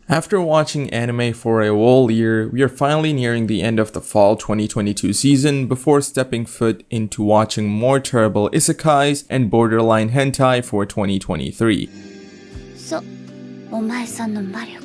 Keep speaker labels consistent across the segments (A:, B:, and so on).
A: After watching anime for a whole year, we are finally nearing the end of the fall 2022 season before stepping foot into watching more terrible isekais and borderline hentai for 2023.
B: そう、お前さんの魔力。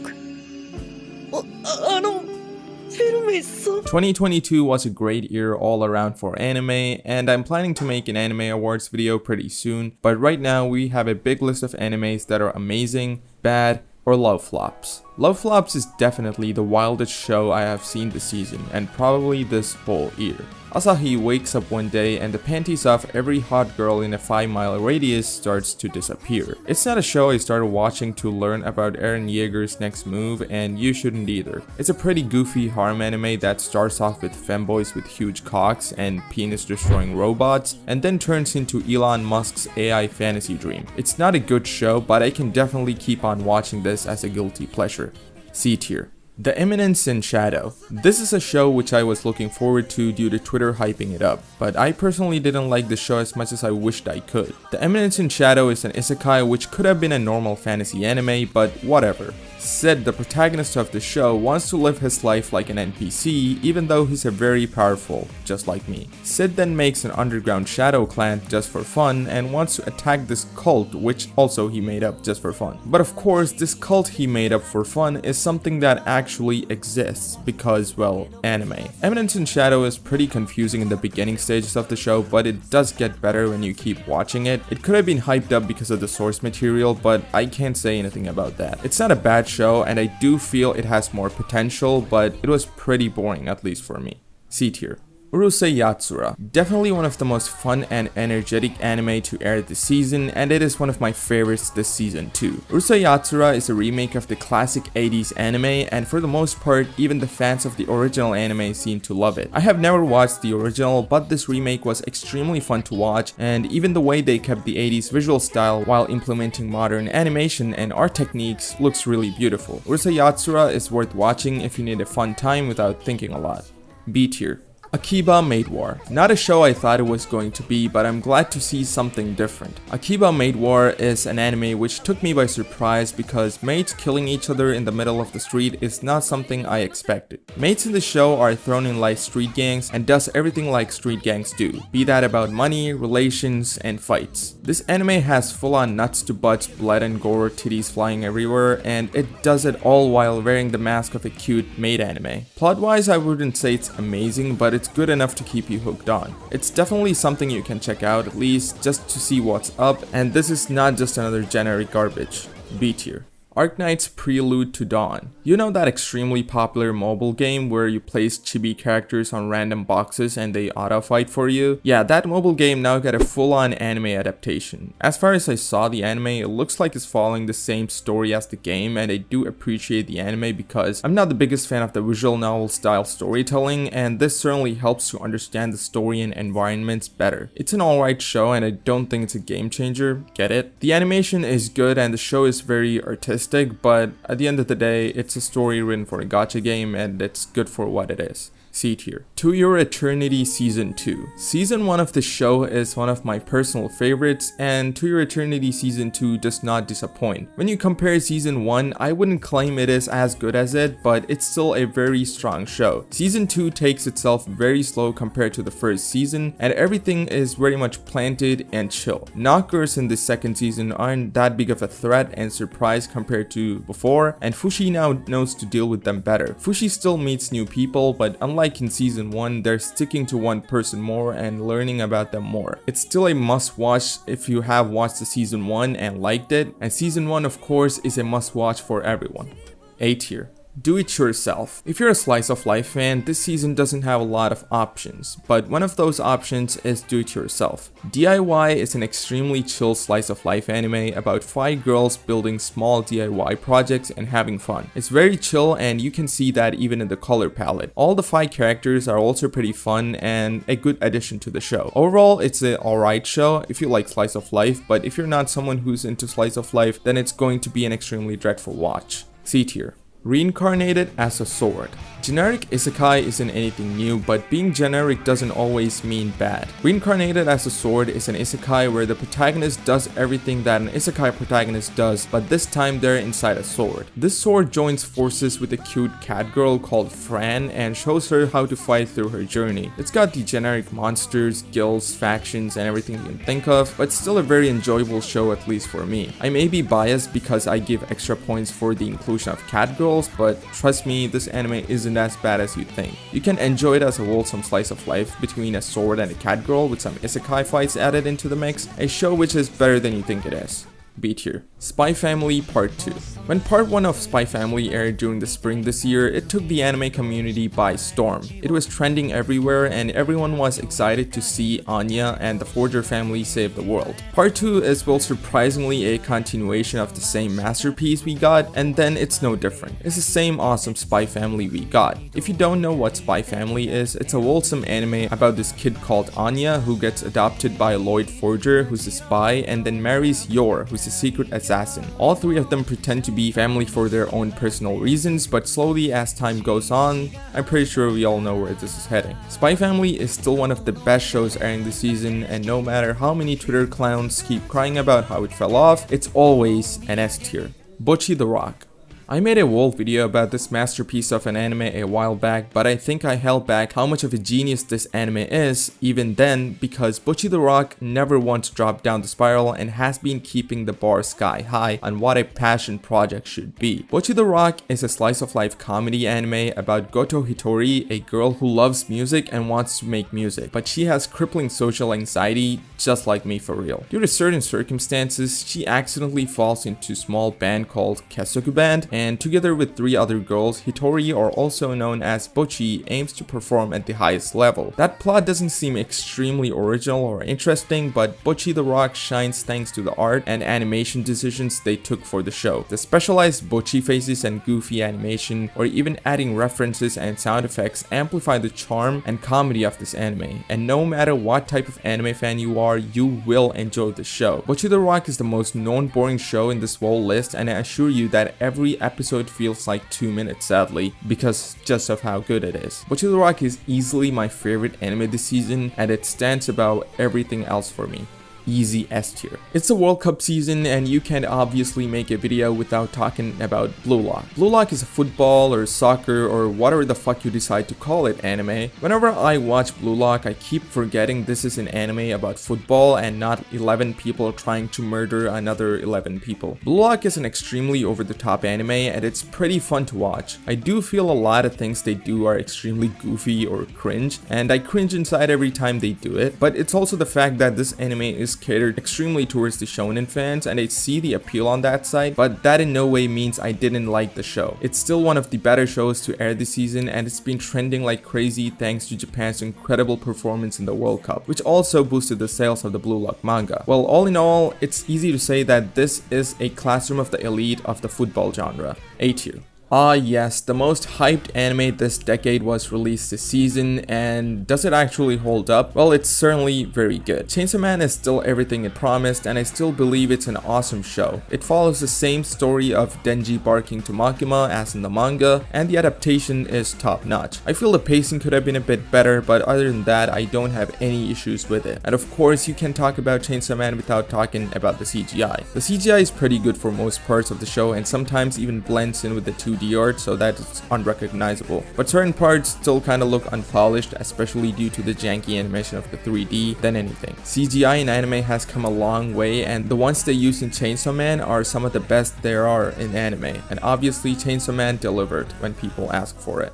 A: 2022 was a great year all around for anime, and I'm planning to make an anime awards video pretty soon, but right now we have a big list of animes that are amazing, bad, or love flops. Love Flops is definitely the wildest show I have seen this season, and probably this whole year. Asahi wakes up one day and the panties of every hot girl in a 5-mile radius starts to disappear. It's not a show I started watching to learn about Eren Yeager's next move, and you shouldn't either. It's a pretty goofy harem anime that starts off with femboys with huge cocks and penis-destroying robots, and then turns into Elon Musk's AI fantasy dream. It's not a good show, but I can definitely keep on watching this as a guilty pleasure. C tier. The Eminence in Shadow. This is a show which I was looking forward to due to Twitter hyping it up, but I personally didn't like the show as much as I wished I could. The Eminence in Shadow is an isekai which could have been a normal fantasy anime, but whatever. Sid, the protagonist of the show, wants to live his life like an NPC, even though he's a very powerful, just like me. Sid then makes an underground shadow clan just for fun and wants to attack this cult, which also he made up just for fun. But of course, this cult he made up for fun is something that actually exists because, well, anime. Eminence in Shadow is pretty confusing in the beginning stages of the show, but it does get better when you keep watching it. It could have been hyped up because of the source material, but I can't say anything about that. It's not a bad show, and I do feel it has more potential, but it was pretty boring, at least for me. C tier. Ursayatsura. Definitely one of the most fun and energetic anime to air this season, and it is one of my favorites this season too. Ursayatsura is a remake of the classic 80s anime, and for the most part, even the fans of the original anime seem to love it. I have never watched the original, but this remake was extremely fun to watch, and even the way they kept the 80s visual style while implementing modern animation and art techniques looks really beautiful. Ursayatsura is worth watching if you need a fun time without thinking a lot. B tier. Akiba Made War. Not a show I thought it was going to be, but I'm glad to see something different. Akiba Made War is an anime which took me by surprise because mates killing each other in the middle of the street is not something I expected. Mates in the show are thrown in like street gangs and does everything like street gangs do, be that about money, relations, and fights. This anime has full-on nuts to butts, blood and gore, titties flying everywhere, and it does it all while wearing the mask of a cute maid anime. Plot-wise, I wouldn't say it's amazing, but it's good enough to keep you hooked on. It's definitely something you can check out at least just to see what's up, and this is not just another generic garbage. B tier. Arknight's Prelude to Dawn. You know that extremely popular mobile game where you place chibi characters on random boxes and they auto-fight for you? Yeah, that mobile game now got a full-on anime adaptation. As far as I saw the anime, it looks like it's following the same story as the game, and I do appreciate the anime because I'm not the biggest fan of the visual novel style storytelling, and this certainly helps to understand the story and environments better. It's an alright show, and I don't think it's a game changer, get it? The animation is good and the show is very artistic, but at the end of the day, it's a story written for a gacha game and it's good for what it is. C tier. To Your Eternity Season 2. Season 1 of the show is one of my personal favorites, and To Your Eternity Season 2 does not disappoint. When you compare Season 1, I wouldn't claim it is as good as it, but it's still a very strong show. Season 2 takes itself very slow compared to the first season, and everything is very much planted and chill. Knockers in the second season aren't that big of a threat and surprise compared to before, and Fushi now knows to deal with them better. Fushi still meets new people, but unlike in season 1, they're sticking to one person more and learning about them more. It's still a must watch if you have watched the season 1 and liked it, and season 1 of course is a must watch for everyone. A tier. Do it yourself. If you're a slice of life fan, this season doesn't have a lot of options, but one of those options is do it yourself. DIY is an extremely chill slice of life anime about 5 girls building small DIY projects and having fun. It's very chill, and you can see that even in the color palette. All the 5 characters are also pretty fun and a good addition to the show. Overall, it's an alright show if you like slice of life, but if you're not someone who's into slice of life, then it's going to be an extremely dreadful watch. C tier. Reincarnated as a Sword. Generic isekai isn't anything new, but being generic doesn't always mean bad. Reincarnated as a Sword is an isekai where the protagonist does everything that an isekai protagonist does, but this time they're inside a sword. This sword joins forces with a cute cat girl called Fran and shows her how to fight through her journey. It's got the generic monsters, guilds, factions, and everything you can think of, but still a very enjoyable show, at least for me. I may be biased because I give extra points for the inclusion of cat girls, but trust me, this anime isn't as bad as you think. You can enjoy it as a wholesome slice of life between a sword and a cat girl with some isekai fights added into the mix, a show which is better than you think it is. B tier. Spy Family Part 2. When Part 1 of Spy Family aired during the spring this year, it took the anime community by storm. It was trending everywhere and everyone was excited to see Anya and the Forger family save the world. Part 2 is, well, surprisingly a continuation of the same masterpiece we got, and then it's no different. It's the same awesome Spy Family we got. If you don't know what Spy Family is, it's a wholesome anime about this kid called Anya who gets adopted by Lloyd Forger, who's a spy, and then marries Yor, who's a secret assassin. All three of them pretend to be family for their own personal reasons, but slowly as time goes on, I'm pretty sure we all know where this is heading. Spy Family is still one of the best shows airing this season, and no matter how many Twitter clowns keep crying about how it fell off, it's always an S tier. Butchy The Rock. I made a whole video about this masterpiece of an anime a while back, but I think I held back how much of a genius this anime is even then because Butchy The Rock never once dropped down the spiral and has been keeping the bar sky high on what a passion project should be. Butchy The Rock is a slice of life comedy anime about Goto Hitori, a girl who loves music and wants to make music, but she has crippling social anxiety just like me for real. Due to certain circumstances, she accidentally falls into a small band called Kesoku Band, and together with 3 other girls, Hitori, or also known as Butchy, aims to perform at the highest level. That plot doesn't seem extremely original or interesting, but Butchy The Rock shines thanks to the art and animation decisions they took for the show. The specialized Butchy faces and goofy animation, or even adding references and sound effects, amplify the charm and comedy of this anime. And no matter what type of anime fan you are, you will enjoy the show. Butchy The Rock is the most known boring show in this whole list, and I assure you that every episode feels like 2 minutes, sadly, because just of how good it is. Butchy The Rock is easily my favorite anime this season, and it stands above everything else for me. Easy S tier. It's the World Cup season and you can't obviously make a video without talking about Blue Lock. Blue Lock is a football or soccer or whatever the fuck you decide to call it anime. Whenever I watch Blue Lock, I keep forgetting this is an anime about football and not 11 people trying to murder another 11 people. Blue Lock is an extremely over-the-top anime and it's pretty fun to watch. I do feel a lot of things they do are extremely goofy or cringe, and I cringe inside every time they do it, but it's also the fact that this anime is catered extremely towards the shonen fans, and I see the appeal on that side, but that in no way means I didn't like the show. It's still one of the better shows to air this season, and it's been trending like crazy thanks to Japan's incredible performance in the World Cup, which also boosted the sales of the Blue Lock manga. Well, all in all, it's easy to say that this is a classroom of the elite of the football genre. A tier. Ah yes, the most hyped anime this decade was released this season, and does it actually hold up? Well, it's certainly very good. Chainsaw Man is still everything it promised, and I still believe it's an awesome show. It follows the same story of Denji barking to Makima as in the manga, and the adaptation is top notch. I feel the pacing could have been a bit better, but other than that, I don't have any issues with it. And of course, you can talk about Chainsaw Man without talking about the CGI. The CGI is pretty good for most parts of the show, and sometimes even blends in with the 2D art, so that it's unrecognizable. But certain parts still kind of look unpolished, especially due to the janky animation of the 3D than anything. CGI in anime has come a long way, and the ones they use in Chainsaw Man are some of the best there are in anime, and obviously Chainsaw Man delivered when people ask for it.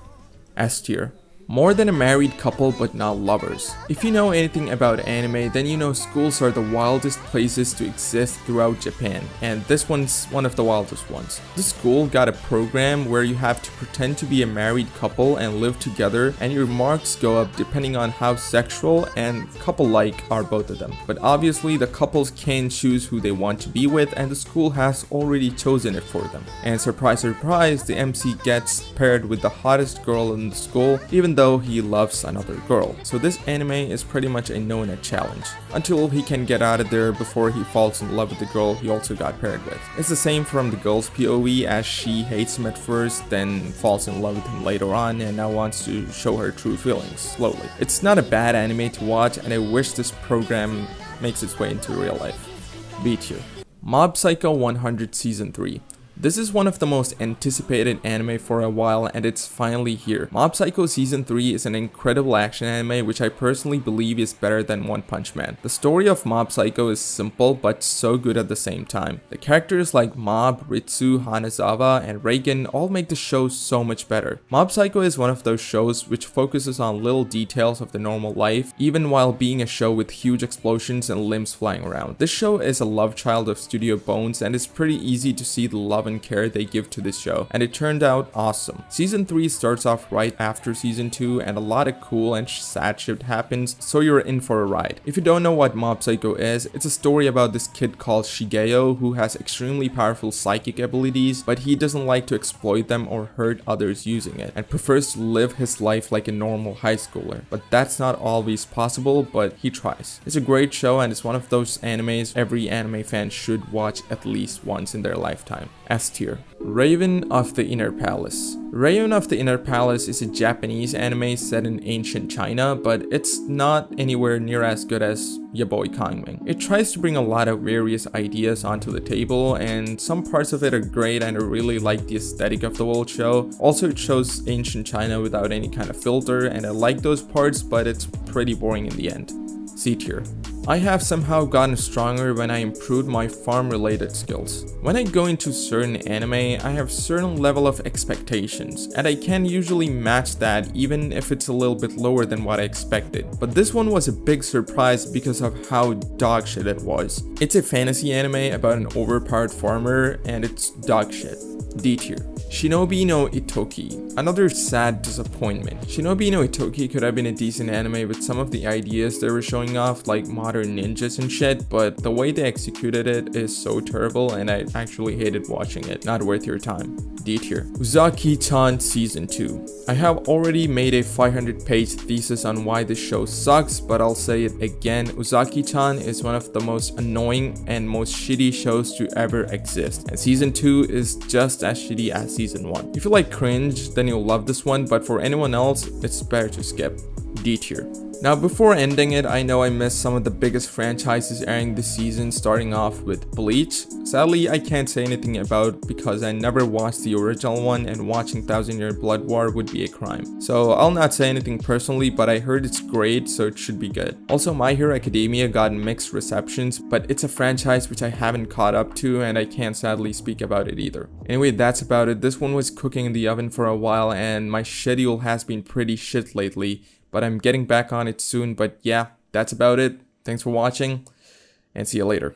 A: S tier. More than a married couple but not lovers. If you know anything about anime, then you know schools are the wildest places to exist throughout Japan, and this one's one of the wildest ones. This school got a program where you have to pretend to be a married couple and live together, and your marks go up depending on how sexual and couple-like are both of them. But obviously the couples can choose who they want to be with, and the school has already chosen it for them. And surprise surprise, the MC gets paired with the hottest girl in the school, even though though he loves another girl. So this anime is pretty much a no-net challenge, until he can get out of there before he falls in love with the girl he also got paired with. It's the same from the girl's POV, as she hates him at first, then falls in love with him later on, and now wants to show her true feelings slowly. It's not a bad anime to watch, and I wish this program makes its way into real life. B tier. Mob Psycho 100 Season 3. This is one of the most anticipated anime for a while, and it's finally here. Mob Psycho Season 3 is an incredible action anime which I personally believe is better than One Punch Man. The story of Mob Psycho is simple but so good at the same time. The characters like Mob, Ritsu, Hanazawa, and Reigen all make the show so much better. Mob Psycho is one of those shows which focuses on little details of the normal life, even while being a show with huge explosions and limbs flying around. This show is a love child of Studio Bones, and it's pretty easy to see the love and care they give to this show, and it turned out awesome. Season 3 starts off right after Season 2, and a lot of cool and sad shit happens, so you're in for a ride. If you don't know what Mob Psycho is, it's a story about this kid called Shigeo who has extremely powerful psychic abilities, but he doesn't like to exploit them or hurt others using it, and prefers to live his life like a normal high schooler. But that's not always possible, but he tries. It's a great show, and it's one of those animes every anime fan should watch at least once in their lifetime. S tier. Raven of the Inner Palace. Raven of the Inner Palace is a Japanese anime set in ancient China, but it's not anywhere near as good as ya boy Kangming. It tries to bring a lot of various ideas onto the table, and some parts of it are great, and I really like the aesthetic of the whole show. Also, it shows ancient China without any kind of filter, and I like those parts, but it's pretty boring in the end. C tier. I have somehow gotten stronger when I improved my farm related skills. When I go into certain anime, I have certain level of expectations, and I can usually match that even if it's a little bit lower than what I expected. But this one was a big surprise because of how dog shit it was. It's a fantasy anime about an overpowered farmer, and it's dog shit. D tier. Shinobi no Itoki. Another sad disappointment. Shinobi no Itoki could have been a decent anime with some of the ideas they were showing off, like modern ninjas and shit, but the way they executed it is so terrible, and I actually hated watching it. Not worth your time. D tier. Uzakitan Season 2. I have already made a 500-page thesis on why this show sucks, but I'll say it again. Uzakitan is one of the most annoying and most shitty shows to ever exist, and Season 2 is just as shitty as Season 1. If you like cringe, then you'll love this one, but for anyone else, it's better to skip. D tier. Now, before ending it, I know I missed some of the biggest franchises airing this season, starting off with Bleach. Sadly, I can't say anything about because I never watched the original one, and watching Thousand Year Blood War would be a crime. So I'll not say anything personally, but I heard it's great, so it should be good. Also, My Hero Academia got mixed receptions, but it's a franchise which I haven't caught up to, and I can't sadly speak about it either. Anyway, that's about it. This one was cooking in the oven for a while, and my schedule has been pretty shit lately, but I'm getting back on it soon. But yeah, that's about it. Thanks for watching, and see you later.